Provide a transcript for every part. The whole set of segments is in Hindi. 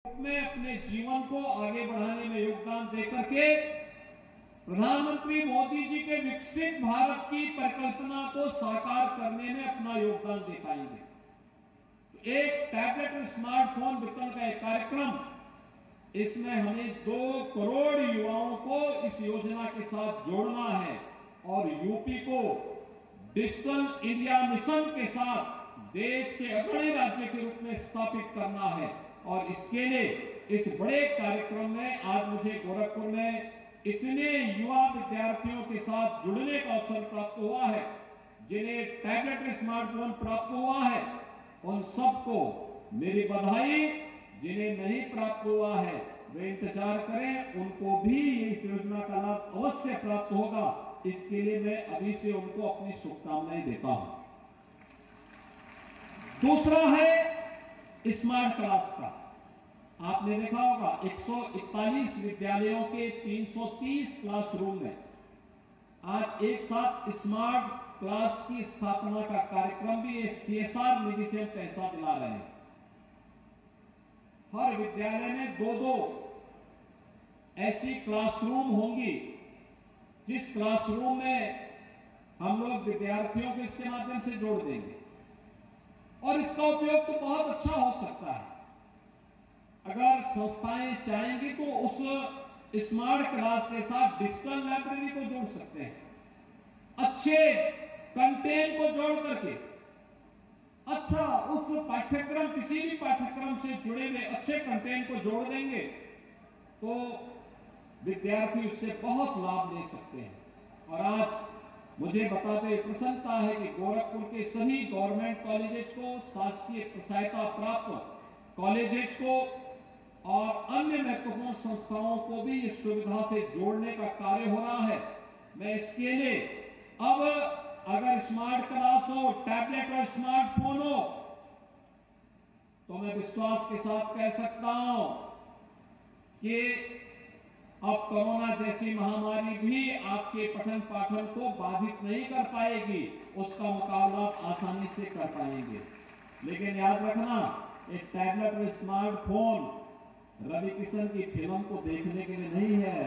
में अपने जीवन को आगे बढ़ाने में योगदान देकर के प्रधानमंत्री मोदी जी के विकसित भारत की परिकल्पना को साकार करने में अपना योगदान दे पाएंगे। एक टैबलेट और स्मार्टफोन वितरण का एक कार्यक्रम, इसमें हमें 2 करोड़ युवाओं को इस योजना के साथ जोड़ना है और यूपी को डिजिटल इंडिया मिशन के साथ देश के अग्रणी राज्य के रूप में स्थापित करना है। और इसके लिए इस बड़े कार्यक्रम में आज मुझे गोरखपुर में इतने युवा विद्यार्थियों के साथ जुड़ने का अवसर प्राप्त हुआ है, जिन्हें टैबलेट स्मार्टफोन प्राप्त हुआ है उन सबको मेरी बधाई। जिन्हें नहीं प्राप्त हुआ है वे इंतजार करें, उनको भी इस योजना का लाभ अवश्य प्राप्त होगा। इसके लिए मैं अभी से उनको अपनी शुभकामनाएं देता हूं। दूसरा है स्मार्ट क्लास का। आपने देखा होगा 141 विद्यालयों के 330 क्लासरूम में आज एक साथ स्मार्ट क्लास की स्थापना का कार्यक्रम भी CSR निधि से पैसा दिला रहे हैं। हर विद्यालय में 2-2 ऐसी क्लासरूम होंगी, जिस क्लासरूम में हम लोग विद्यार्थियों को इसके माध्यम से जोड़ देंगे और इसका उपयोग तो बहुत अच्छा हो सकता है। अगर संस्थाएं चाहेंगी तो उस स्मार्ट क्लास के साथ डिजिटल लाइब्रेरी को जोड़ सकते हैं, अच्छे कंटेंट को जोड़ करके अच्छा उस पाठ्यक्रम, किसी भी पाठ्यक्रम से जुड़े हुए अच्छे कंटेंट को जोड़ देंगे तो विद्यार्थी उससे बहुत लाभ ले सकते हैं। और आज मुझे बताते प्रसन्नता है कि गोरखपुर के सभी गवर्नमेंट कॉलेजेस को, शासकीय सहायता प्राप्त कॉलेजेस को और अन्य महत्वपूर्ण संस्थाओं को भी इस सुविधा से जोड़ने का कार्य हो रहा है। मैं इसके लिए अब अगर स्मार्ट क्लास हो, टैबलेट और स्मार्टफोन हो, तो मैं विश्वास के साथ कह सकता हूं कि अब कोरोना जैसी महामारी भी आपके पठन पाठन को बाधित नहीं कर पाएगी, उसका मुकाबला आसानी से कर पाएंगे। लेकिन याद रखना, एक टैबलेट और स्मार्टफोन रवि किशन की फिल्म को देखने के लिए नहीं है।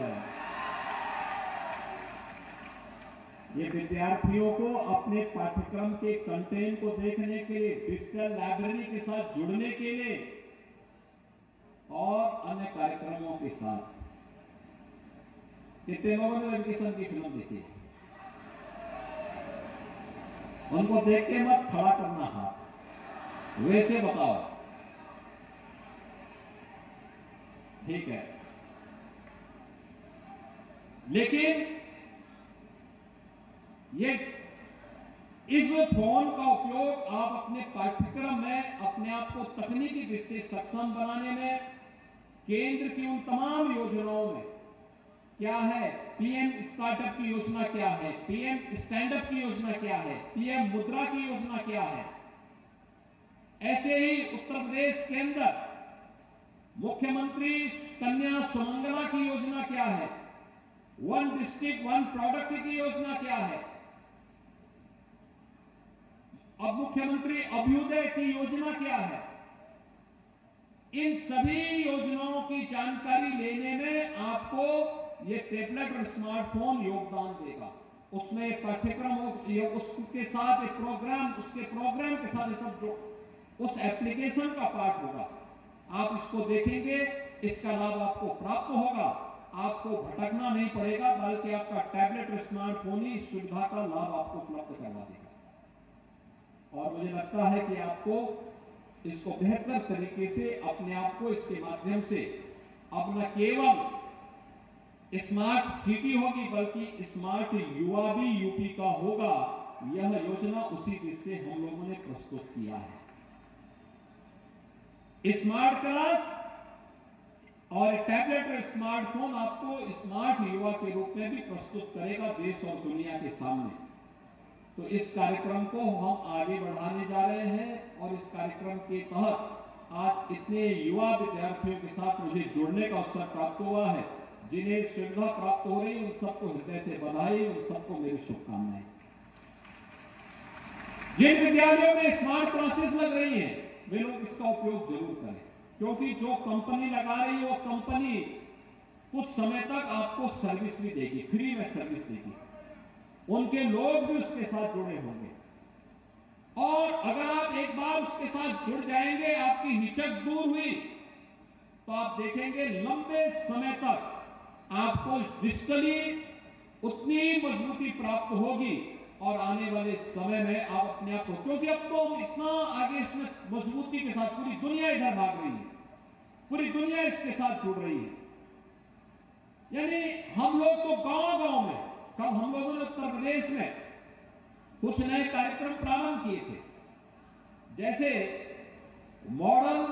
ये विद्यार्थियों को अपने पाठ्यक्रम के कंटेंट को देखने के लिए, डिजिटल लाइब्रेरी के साथ जुड़ने के लिए और अन्य कार्यक्रमों के साथ। कितने लोगों ने रवि किशन की फिल्म देखी है? उनको देख के मत खड़ा करना हाथ, वैसे बताओ, ठीक है। लेकिन ये इस फोन का उपयोग आप अपने पाठ्यक्रम में अपने आप को तकनीकी दृष्टि से सक्षम बनाने में, केंद्र की उन तमाम योजनाओं में क्या है, PM स्टार्टअप की योजना क्या है, PM स्टैंडअप की योजना क्या है, PM मुद्रा की योजना क्या है, ऐसे ही उत्तर प्रदेश के अंदर मुख्यमंत्री कन्या सुमंगला की योजना क्या है, 1 डिस्ट्रिक्ट 1 प्रोडक्ट की योजना क्या है, अब मुख्यमंत्री अभ्युदय की योजना क्या है। इन सभी योजनाओं की जानकारी लेने में आपको ये टैबलेट और स्मार्टफोन योगदान देगा। उसमें पाठ्यक्रम उसके साथ एक प्रोग्राम, उसके प्रोग्राम के साथ ये सब जो उस एप्लीकेशन का पार्ट होगा, आप इसको देखेंगे, इसका लाभ आपको प्राप्त होगा, आपको भटकना नहीं पड़ेगा, बल्कि आपका टैबलेट और स्मार्टफोन ही इस सुविधा का लाभ आपको उपलब्ध करवा देगा। और मुझे लगता है कि आपको इसको बेहतर तरीके से अपने आप को इसके माध्यम से अब न केवल स्मार्ट सिटी होगी, बल्कि स्मार्ट युवा भी यूपी का होगा। यह योजना उसी दिशा से हम लोगों ने प्रस्तुत किया है। स्मार्ट क्लास और टैबलेट और स्मार्टफोन आपको स्मार्ट युवा के रूप में भी प्रस्तुत करेगा देश और दुनिया के सामने। तो इस कार्यक्रम को हम आगे बढ़ाने जा रहे हैं और इस कार्यक्रम के तहत आज इतने युवा विद्यार्थियों के साथ मुझे जुड़ने का अवसर प्राप्त हुआ है। जिन्हें सुविधा प्राप्त हो रही है उन सबको हृदय से बधाई, उन सबको मेरी शुभकामनाएं। जिन विद्यालयों में स्मार्ट क्लासेस लग रही हैं वे लोग इसका उपयोग जरूर करें, क्योंकि जो कंपनी लगा रही है वो कंपनी कुछ समय तक आपको सर्विस भी देगी, फ्री में सर्विस देगी, उनके लोग भी उसके साथ जुड़े होंगे। और अगर आप एक बार उसके साथ जुड़ जाएंगे, आपकी हिचक दूर हुई, तो आप देखेंगे लंबे समय तक आपको डिजिटली उतनी मजबूती प्राप्त होगी और आने वाले समय में आप अपने आप को, क्योंकि अब तो इतना आगे इसमें मजबूती के साथ पूरी दुनिया इधर भाग रही है, पूरी दुनिया इसके साथ जुड़ रही है। यानी हम लोग तो गांव-गांव में, कल हम लोगों ने उत्तर प्रदेश में कुछ नए कार्यक्रम प्रारंभ किए थे, जैसे मॉडल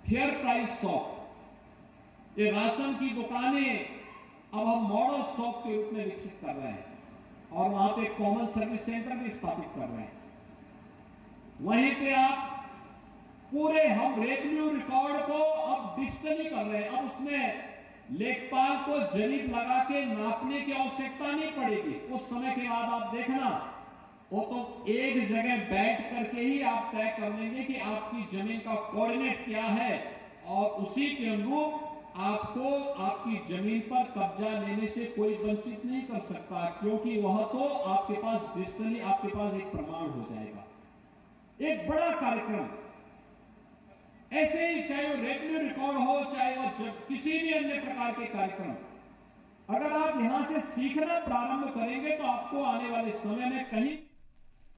फेयर प्राइस शॉप। ये राशन की दुकानें अब हम मॉडल शॉप के रूप में विकसित कर रहे हैं और वहां पे कॉमन सर्विस सेंटर भी स्थापित कर रहे हैं। वहीं पे आप पूरे हम रेवेन्यू रिकॉर्ड को अब डिजिटली कर रहे हैं। अब उसमें लेखपाल को जरीब लगा के नापने की आवश्यकता नहीं पड़ेगी। उस समय के बाद आप देखना, वो तो एक जगह बैठ करके ही आप तय कर लेंगे कि आपकी जमीन का कोऑर्डिनेट क्या है और उसी के अनुरूप आपको आपकी जमीन पर कब्जा लेने से कोई वंचित नहीं कर सकता, क्योंकि वह तो आपके पास डिजिटली आपके पास एक प्रमाण हो जाएगा। एक बड़ा कार्यक्रम ऐसे ही, चाहे वो रेवेन्यू रिकॉर्ड हो, चाहे वो किसी भी अन्य प्रकार के कार्यक्रम, अगर आप यहां से सीखना प्रारंभ करेंगे तो आपको आने वाले समय में कहीं